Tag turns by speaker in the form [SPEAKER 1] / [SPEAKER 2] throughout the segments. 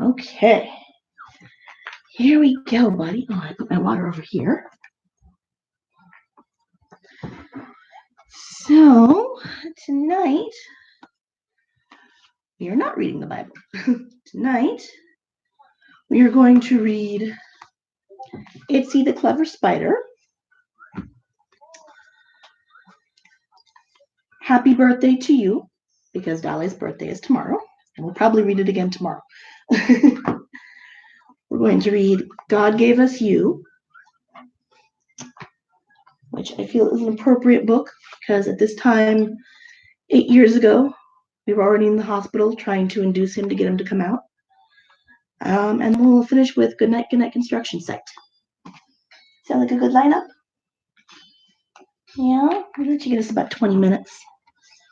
[SPEAKER 1] Okay. Here we go, buddy. Oh, I put my water over here. So, tonight, we are not reading the Bible. Tonight, we are going to read Itsy the Clever Spider, Happy Birthday to You, because Dolly's birthday is tomorrow, and we'll probably read it again tomorrow. We're going to read God Gave Us You, which I feel is an appropriate book because at this time, 8 years ago, we were already in the hospital trying to induce him to get him to come out. And then we'll finish with Good Night Construction Site. Sound like a good lineup? Yeah, we'll let you get us about 20 minutes.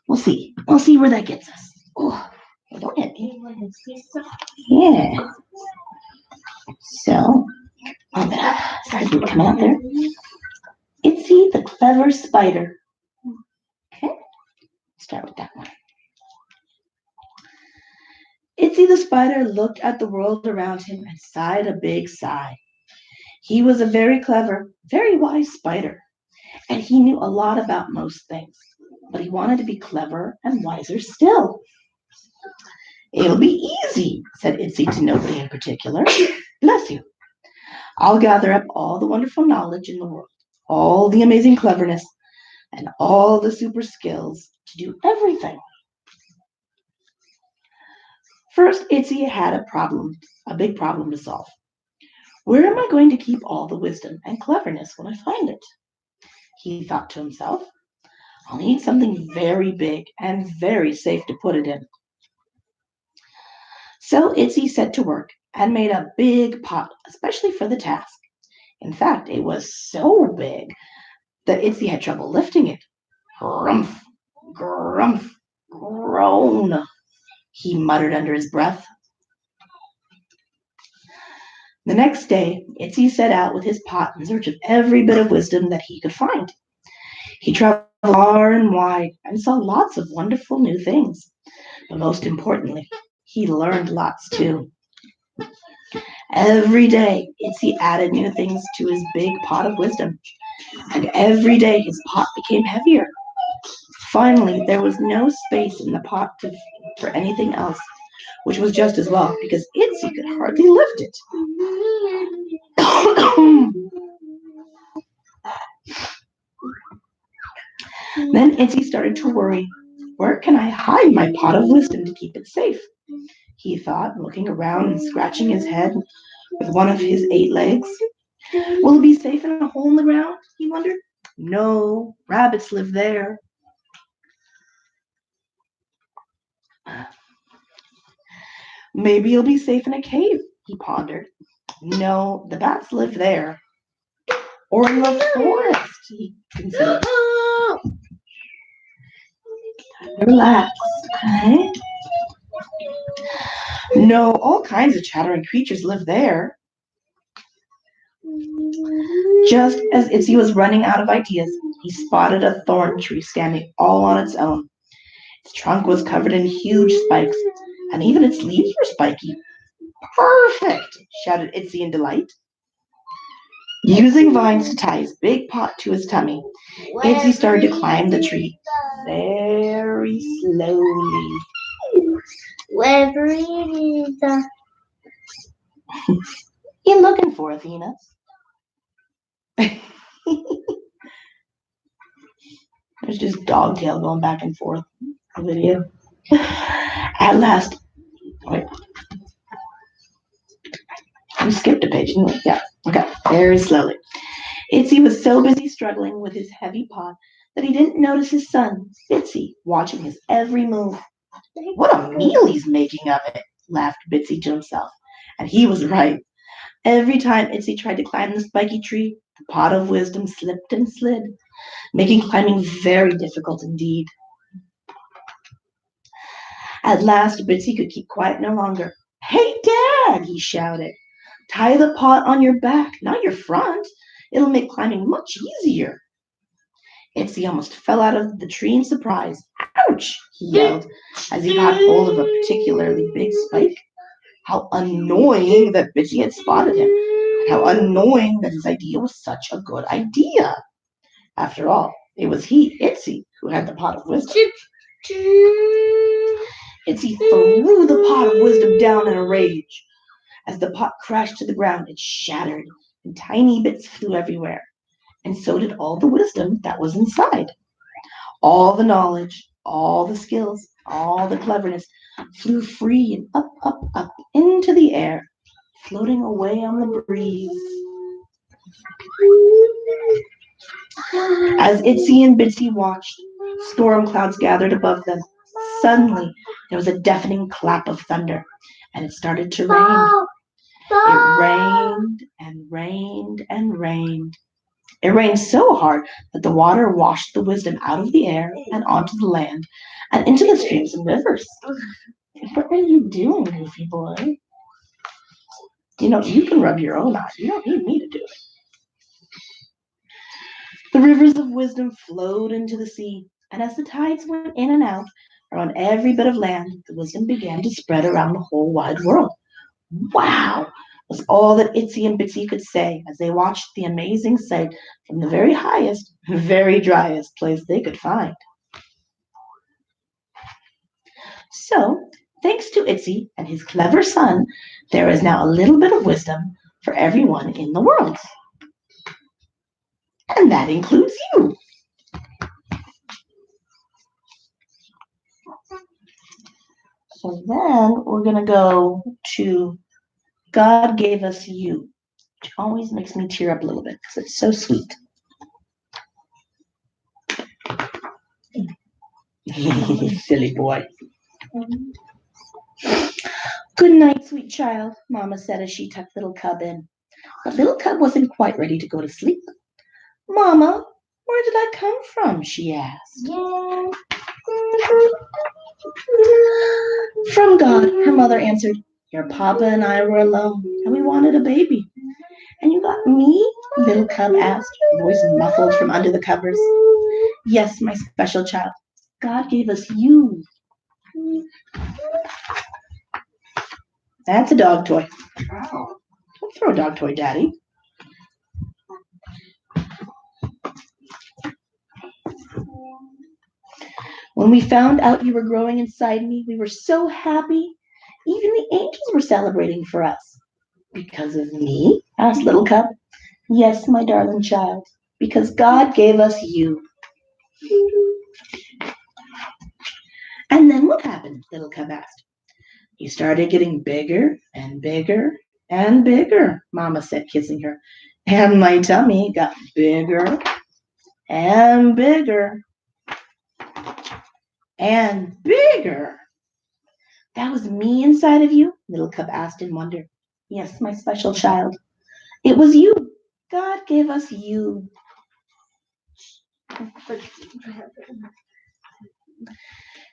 [SPEAKER 1] We'll see. We'll see where that gets us. Oh, don't hit me. Yeah. So, I'm gonna start coming out there. Itsy the Clever Spider. Okay, start with that one. Itsy the Spider looked at the world around him and sighed a big sigh. He was a very clever, very wise spider, and he knew a lot about most things, but he wanted to be clever and wiser still. It'll be easy, said Itsy to nobody in particular. Bless you. I'll gather up all the wonderful knowledge in the world, all the amazing cleverness, and all the super skills to do everything. First, Itsy had a big problem to solve. Where am I going to keep all the wisdom and cleverness when I find it? He thought to himself. I'll need something very big and very safe to put it in. So Itsy set to work and made a big pot, especially for the task. In fact, it was so big that Itsy had trouble lifting it. Grumph, grumph, groan, he muttered under his breath. The next day, Itsy set out with his pot in search of every bit of wisdom that he could find. He traveled far and wide and saw lots of wonderful new things. But most importantly, he learned lots too. Every day, Itsy added new things to his big pot of wisdom, and every day his pot became heavier. Finally, there was no space in the pot for anything else, which was just as well, because Itsy could hardly lift it. Then Itsy started to worry. Where can I hide my pot of wisdom to keep it safe? He thought, looking around and scratching his head with one of his 8 legs. Will it be safe in a hole in the ground? He wondered. No, rabbits live there. Maybe it'll be safe in a cave, he pondered. No, the bats live there. Or in the forest, he considered. Relax, okay? No, all kinds of chattering creatures live there. Just as Itsy was running out of ideas, he spotted a thorn tree standing all on its own. Its trunk was covered in huge spikes, and even its leaves were spiky. Perfect, shouted Itsy in delight. Using vines to tie his big pot to his tummy, Itsy started to climb the tree very slowly.
[SPEAKER 2] Wherever it is.
[SPEAKER 1] You looking for, Athena? There's just dog tail going back and forth in the video. At last, wait. You skipped a page, didn't we? Yeah, okay, very slowly. Itsy was so busy struggling with his heavy pot that he didn't notice his son, Bitsy, watching his every move. What a meal he's making of it, laughed Bitsy to himself. And he was right. Every time Itsy tried to climb the spiky tree, the pot of wisdom slipped and slid, making climbing very difficult indeed. At last, Bitsy could keep quiet no longer. Hey, Dad, he shouted. Tie the pot on your back, not your front. It'll make climbing much easier. Itsy almost fell out of the tree in surprise. Ouch, he yelled as he caught hold of a particularly big spike. how annoying that Bitsy had spotted him, and how annoying that his idea was such a good idea. After all, it was he, Itsy, who had the pot of wisdom. Itsy threw the pot of wisdom down in a rage. As the pot crashed to the ground, it shattered, and tiny bits flew everywhere. And so did all the wisdom that was inside. All the knowledge, all the skills, all the cleverness flew free and up, up, up into the air, floating away on the breeze. As Itsy and Bitsy watched, storm clouds gathered above them. Suddenly, there was a deafening clap of thunder, and it started to rain. It rained and rained and rained. It rained so hard that the water washed the wisdom out of the air and onto the land and into the streams and rivers. What are you doing, goofy boy? You know, you can rub your own eyes. You don't need me to do it. The rivers of wisdom flowed into the sea, and as the tides went in and out around every bit of land, the wisdom began to spread around the whole wide world. Wow! Was all that Itsy and Bitsy could say as they watched the amazing sight from the very highest, very driest place they could find. So, thanks to Itsy and his clever son, there is now a little bit of wisdom for everyone in the world. And that includes you. So then we're going to go to God Gave Us You, which always makes me tear up a little bit because it's so sweet. Silly boy. Good night, sweet child, Mama said as she tucked little Cub in. But little Cub wasn't quite ready to go to sleep. Mama, where did I come from? She asked. From God, her mother answered. Your papa and I were alone, and we wanted a baby. And you got me? Little Cub asked, her voice muffled from under the covers. Yes, my special child. God gave us you. That's a dog toy. Don't throw a dog toy, Daddy. When we found out you were growing inside me, we were so happy. Even the angels were celebrating for us. Because of me? Asked little Cub. Yes, my darling child, because God gave us you. And then what happened? Little Cub asked. You started getting bigger and bigger and bigger, Mama said, kissing her. And my tummy got bigger and bigger and bigger. That was me inside of you? Little Cub asked in wonder. Yes, my special child. It was you. God gave us you.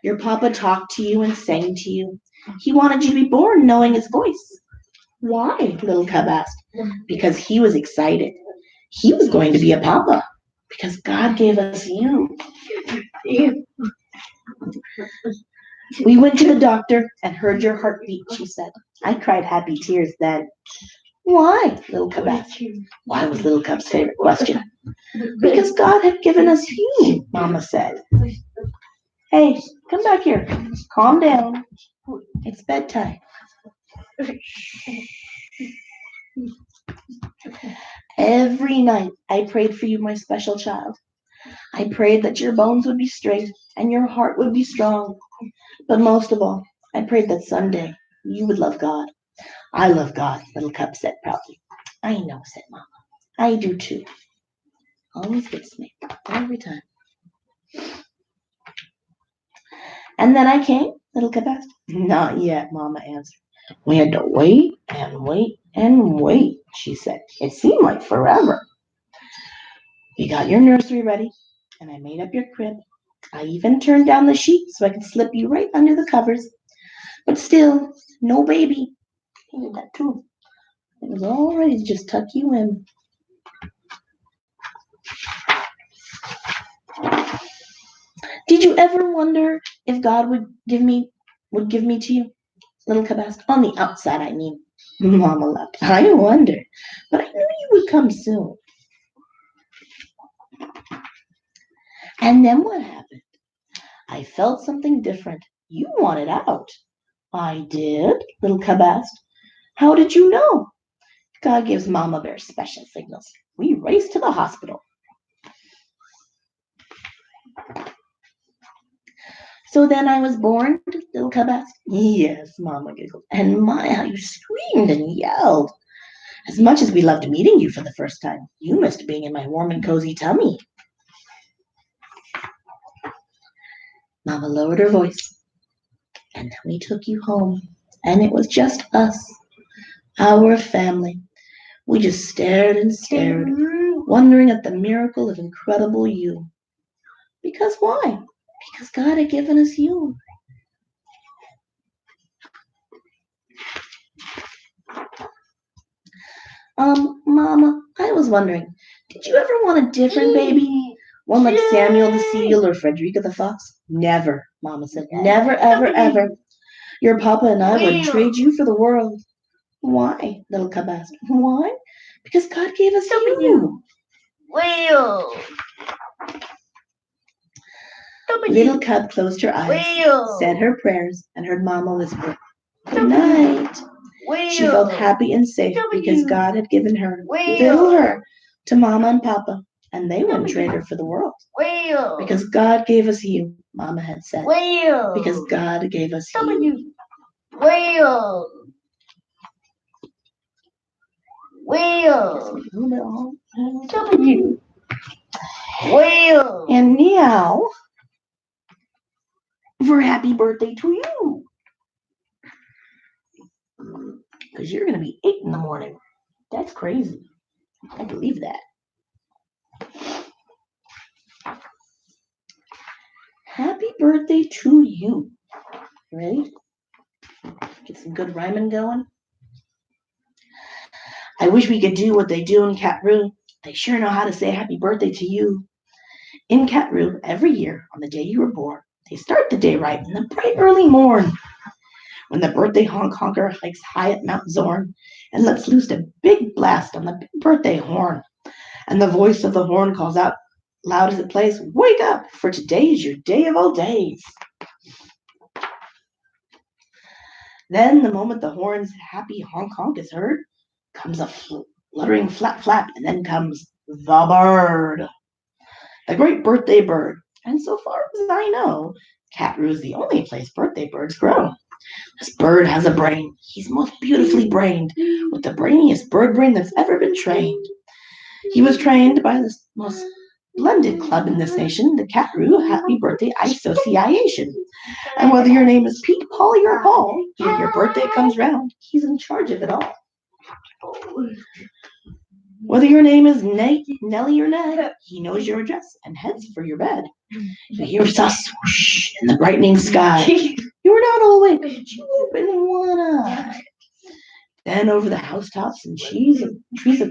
[SPEAKER 1] Your papa talked to you and sang to you. He wanted you to be born knowing his voice. Why? Little Cub asked. Because he was excited. He was going to be a papa. Because God gave us you. We went to the doctor and heard your heartbeat, she said. I cried happy tears then. Why? Little Cub asked. Why was Little Cub's favorite question? Because God had given us you, Mama said. Hey, come back here. Calm down. It's bedtime. Every night I prayed for you, my special child. I prayed that your bones would be straight and your heart would be strong. But most of all, I prayed that someday you would love God. I love God, Little Cub said proudly. I know, said Mama. I do too. Always gets me. Every time. And then I came, Little Cub asked. Not yet, Mama answered. We had to wait and wait and wait, she said. It seemed like forever. We got your nursery ready, and I made up your crib. I even turned down the sheet so I could slip you right under the covers. But still, no baby. He did that too. It was all ready to just tuck you in. Did you ever wonder if God would give me to you? Little Cub asked. On the outside, I mean. Mama laughed. I wondered, but I knew you would come soon. And then what happened? I felt something different. You wanted out. I did, Little Cub asked. How did you know? God gives Mama Bear special signals. We raced to the hospital. So then I was born, Little Cub asked. Yes, Mama giggled. And my, how you screamed and yelled. As much as we loved meeting you for the first time, you missed being in my warm and cozy tummy. Mama lowered her voice. And then we took you home. And it was just us, our family. We just stared and stared, wondering at the miracle of incredible you. Because why? Because God had given us you. Mama, I was wondering, did you ever want a different baby? One like Samuel the seal or Frederica the fox? Never, Mama said. Never, ever, ever. Your papa and I would trade you for the world. Why? Little Cub asked. Why? Because God gave us you. Little Cub closed her eyes, said her prayers, and heard Mama whisper, Good night. She felt happy and safe because God had given her, little her, to Mama and Papa, and they wouldn't trade her for the world. Because God gave us you, Mama had said. Because God gave us you. And now for happy birthday to you. Because you're going to be 8 in the morning. That's crazy. I believe that. Happy birthday to you. Ready? Get some good rhyming going. I wish we could do what they do in Catroo. They sure know how to say happy birthday to you. In Catroo, every year, on the day you were born, they start the day right in the bright early morn. When the birthday honker hikes high at Mount Zorn and lets loose a big blast on the big birthday horn. And the voice of the horn calls out loud as it plays, Wake up, for today is your day of all days. Then, the moment the horn's happy honk is heard, comes a fluttering flap, and then comes the bird. The great birthday bird. And so far as I know, Catroo is the only place birthday birds grow. This bird has a brain. He's most beautifully brained, with the brainiest bird brain that's ever been trained. He was trained by the most splendid club in this nation, the Catroo Happy Birthday Association. And whether your name is Pete, Polly, or Paul, when your birthday comes round, he's in charge of it all. Whether your name is Nate, Nellie, or Ned, he knows your address and heads for your bed. You hear a swoosh in the brightening sky. You are not all awake, but you open one eye. Then over the housetops and trees of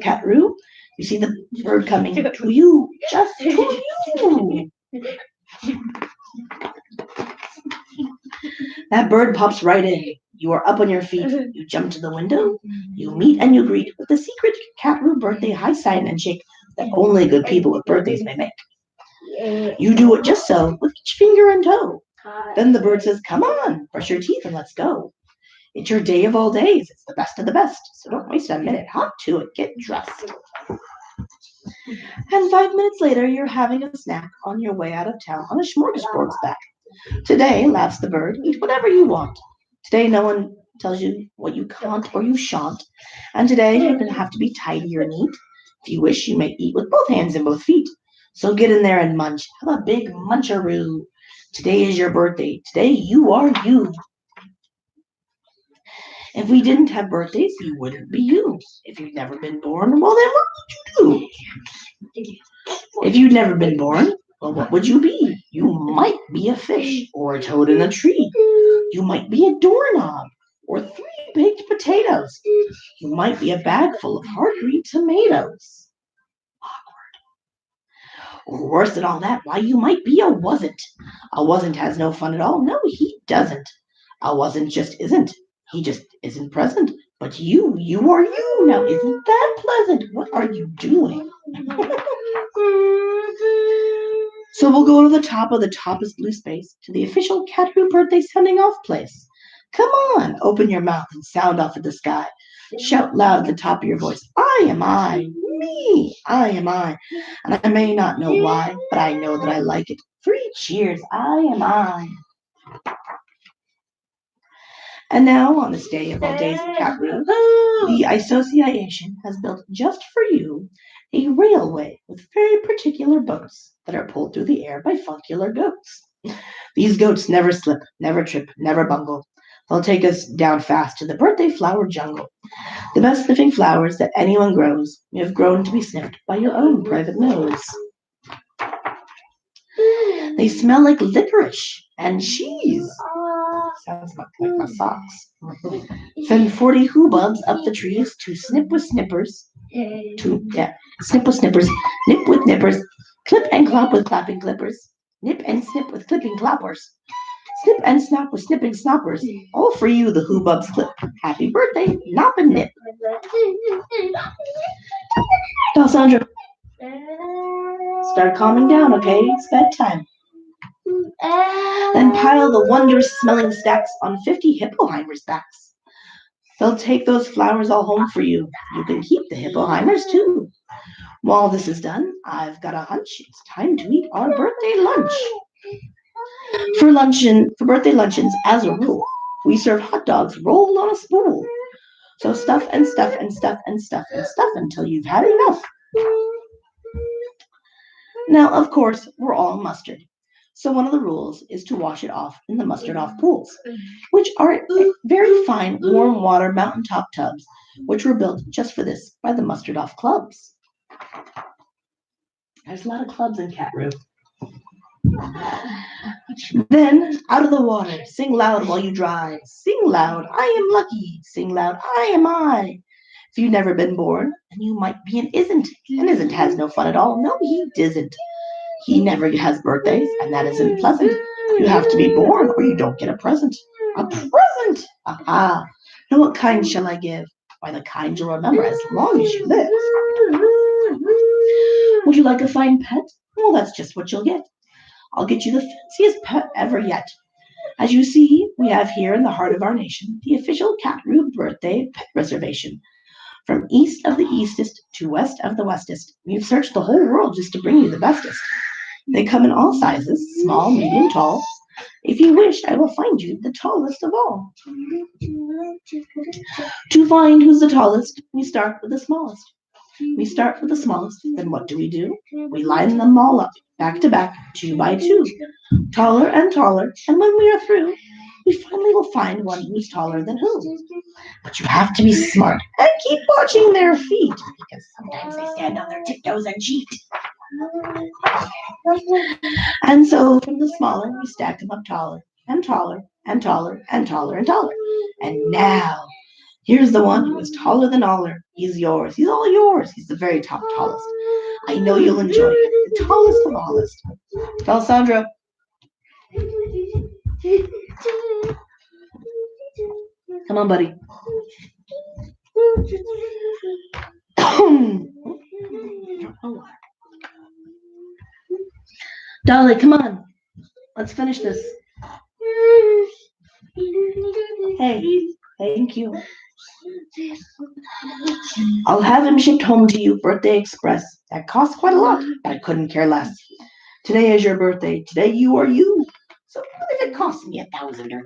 [SPEAKER 1] Catroo, you see the bird coming to you, just to you. That bird pops right in. You are up on your feet. You jump to the window. You meet and you greet with the secret Catroo birthday high sign and shake that only good people with birthdays may make. You do it just so, with each finger and toe. Then the bird says, Come on, brush your teeth and let's go. It's your day of all days. It's the best of the best. So don't waste a minute. Hop to it. Get dressed. And 5 minutes later, you're having a snack on your way out of town on a smorgasbord's back. Today, laughs the bird, eat whatever you want. Today, no one tells you what you can't or you shan't. And today, you're going to have to be tidy or neat. If you wish, you may eat with both hands and both feet. So get in there and munch. Have a big muncharoo. Today is your birthday. Today, you are you. If we didn't have birthdays, you wouldn't be you. If you'd never been born, well, then what would you do? If you'd never been born, well, what would you be? You might be a fish or a toad in a tree. You might be a doorknob or 3 baked potatoes. You might be a bag full of hard green tomatoes. Awkward. Or worse than all that, why, you might be a wasn't. A wasn't has no fun at all. No, he doesn't. A wasn't just isn't. He just isn't present. But you are you. Now, isn't that pleasant? What are you doing? So we'll go to the top of the topest blue space to the official Catru birthday sounding off place. Come on, open your mouth and sound off at the sky. Shout loud at the top of your voice. I am I, me, I am I. And I may not know why, but I know that I like it. 3 cheers, I am I. And now, on this day of all days in Catru, the association has built just for you a railway with very particular boats that are pulled through the air by funkular goats. These goats never slip, never trip, never bungle. They'll take us down fast to the birthday flower jungle. The best sniffing flowers that anyone grows have grown to be sniffed by your own private nose. They smell like licorice and cheese. Sounds like my socks. Send 40 hoobubs up the trees to snip with snippers. Snip with snippers, nip with nippers, clip and clop with clapping clippers, nip and snip with clipping cloppers, snip and snap with snipping snoppers. All for you, the hoobubs clip. Happy birthday, nop and nip. Alessandra, start calming down, okay? It's bedtime. Then pile the wondrous smelling stacks on 50 hippoheimers' backs. They'll take those flowers all home for you. You can keep the hippoheimers too. While this is done, I've got a hunch. It's time to eat our birthday lunch. For birthday luncheons, as a rule, we serve hot dogs rolled on a spool. So stuff and stuff and stuff and stuff and stuff until you've had enough. Now, of course, we're all mustard. So one of the rules is to wash it off in the mustard off pools, which are very fine warm water mountaintop tubs, which were built just for this by the mustard off clubs. There's a lot of clubs in Catru. Then, out of the water, sing loud while you dry. Sing loud, I am lucky. Sing loud, I am I. If you've never been born, then you might be an isn't. An isn't has no fun at all. No, he isn't. He never has birthdays, and that isn't pleasant. You have to be born, or you don't get a present. A present! Aha! Now what kind shall I give? Why, the kind you'll remember as long as you live. Would you like a fine pet? Well, that's just what you'll get. I'll get you the fanciest pet ever yet. As you see, we have here in the heart of our nation the official Catru birthday pet reservation. From east of the eastest to west of the westest, we've searched the whole world just to bring you the bestest. They come in all sizes, small, medium, tall. If you wish, I will find you the tallest of all. To find who's the tallest, we start with the smallest. We start with the smallest, then what do? We line them all up, back to back, 2 by 2, taller and taller, and when we are through, we finally will find one who's taller than who. But you have to be smart and keep watching their feet, because sometimes they stand on their tiptoes and cheat. And so from the smaller, we stack them up taller and taller and taller and taller and taller. And now, here's the one who is taller than aller. He's yours. He's all yours. He's the very tallest. I know you'll enjoy it. The tallest of allest. Alessandra. Come on, buddy. Dolly, come on. Let's finish this. Hey, thank you. I'll have him shipped home to you, Birthday Express. That costs quite a lot, but I couldn't care less. Today is your birthday. Today you are you. So what if it costs me 1,000 or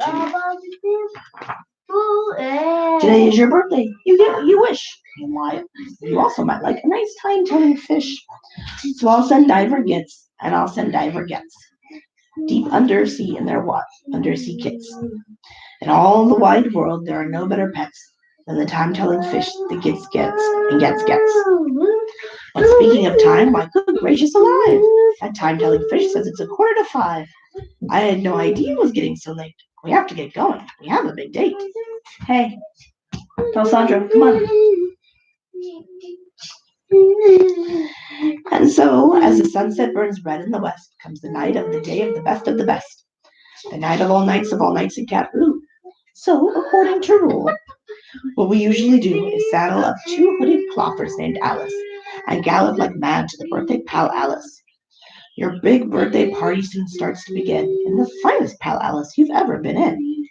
[SPEAKER 1] 2? Today is your birthday. You get what you wish. You also might like a nice time telling fish. So I'll send Diver Gets, and I'll send Diver Gets. Deep undersea in their undersea kits. In all the wide world, there are no better pets than the time-telling fish that gets and gets. But speaking of time, my good gracious alive, that time-telling fish says it's 4:45. I had no idea it was getting so late. We have to get going. We have a big date. Hey, Alessandra, come on. And so, as the sunset burns red in the west, comes the night of the day of the best of the best. The night of all nights in Catru. So, according to rule, what we usually do is saddle up two hooded cloppers named Alice and gallop like mad to the birthday pal Alice. Your big birthday party soon starts to begin in the finest pal Alice you've ever been in.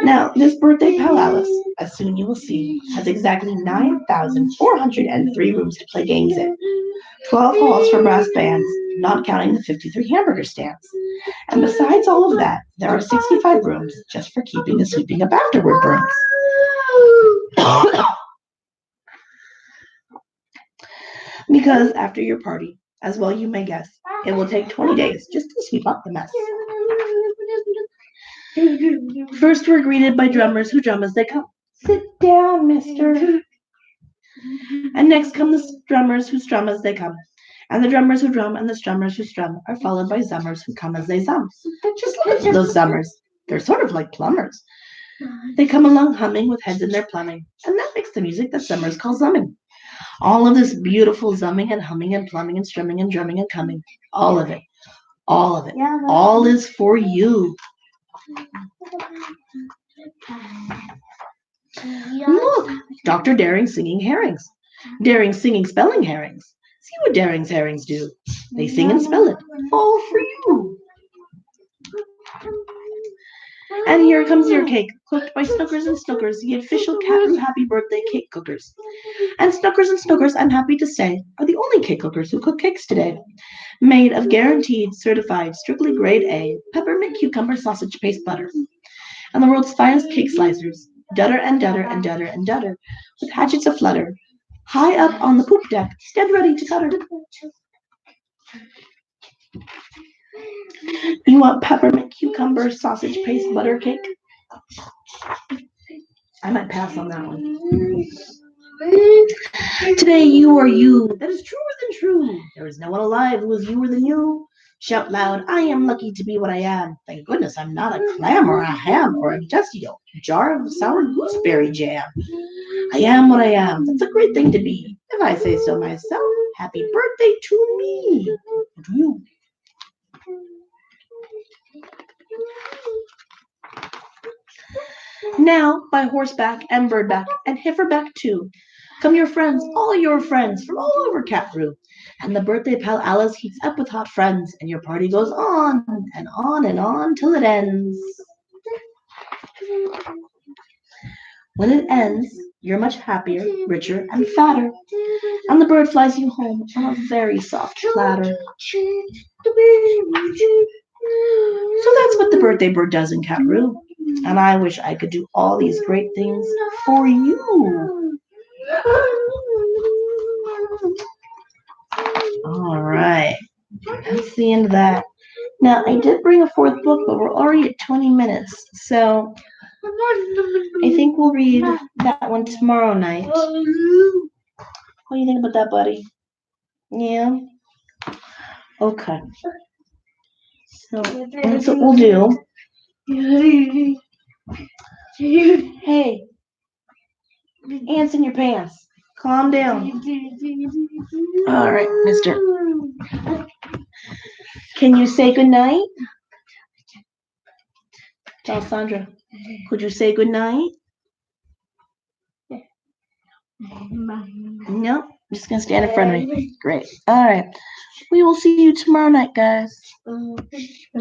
[SPEAKER 1] Now, this birthday pal Alice, as soon you will see, has exactly 9,403 rooms to play games in, 12 halls for brass bands, not counting the 53 hamburger stands. And besides all of that, there are 65 rooms just for keeping the sweeping up afterward brooms. Because after your party, as well you may guess, it will take 20 days just to sweep up the mess. First, we're greeted by drummers who drum as they come. Sit down, mister. And next come the drummers who strum as they come. And the drummers who drum and the strummers who strum are followed by zummers who come as they zum. Just look at those zummers. They're sort of like plumbers. They come along humming with heads in their plumbing, and that makes the music that zummers call zumming. All of this beautiful zumming and humming and plumbing and strumming and drumming and coming, all of it, all is for you. Look, Dr. Daring singing herrings. Daring singing spelling herrings. See what Daring's herrings do. They sing and spell it, all for you. And here comes your cake, cooked by Snookers and Snookers, the official Cat Happy Birthday cake cookers. And Snookers, I'm happy to say, are the only cake cookers who cook cakes today. Made of guaranteed, certified, strictly grade A, peppermint cucumber sausage paste butter. And the world's finest cake slicers, dutter and dutter and dutter and dutter, with hatchets aflutter, high up on the poop deck, stand ready to cutter. You want peppermint cucumber sausage paste butter cake? I might pass on that one. Today you are you. That is truer than true. There is no one alive who is youer than you. Shout loud, I am lucky to be what I am. Thank goodness I'm not a clam or a ham or a dusty old jar of sour gooseberry jam. I am what I am. That's a great thing to be. If I say so myself, happy birthday to me. To you. Now, by horseback and birdback and heiferback too, come your friends, all your friends from all over Caproo. And the birthday pal Alice heats up with hot friends, and your party goes on and on and on till it ends. When it ends, you're much happier, richer, and fatter, and the bird flies you home on a very soft platter. So that's what the birthday bird does in Caproo. And I wish I could do all these great things for you. All right. That's the end of that. Now, I did bring a fourth book, but we're already at 20 minutes. So I think we'll read that one tomorrow night. What do you think about that, buddy? Yeah? Okay. So that's what we'll do. Hey, ants in your pants. Calm down. All right, mister. Can you say goodnight? Alessandra, could you say goodnight? No, I'm just going to stand in front of me. Great. All right. We will see you tomorrow night, guys.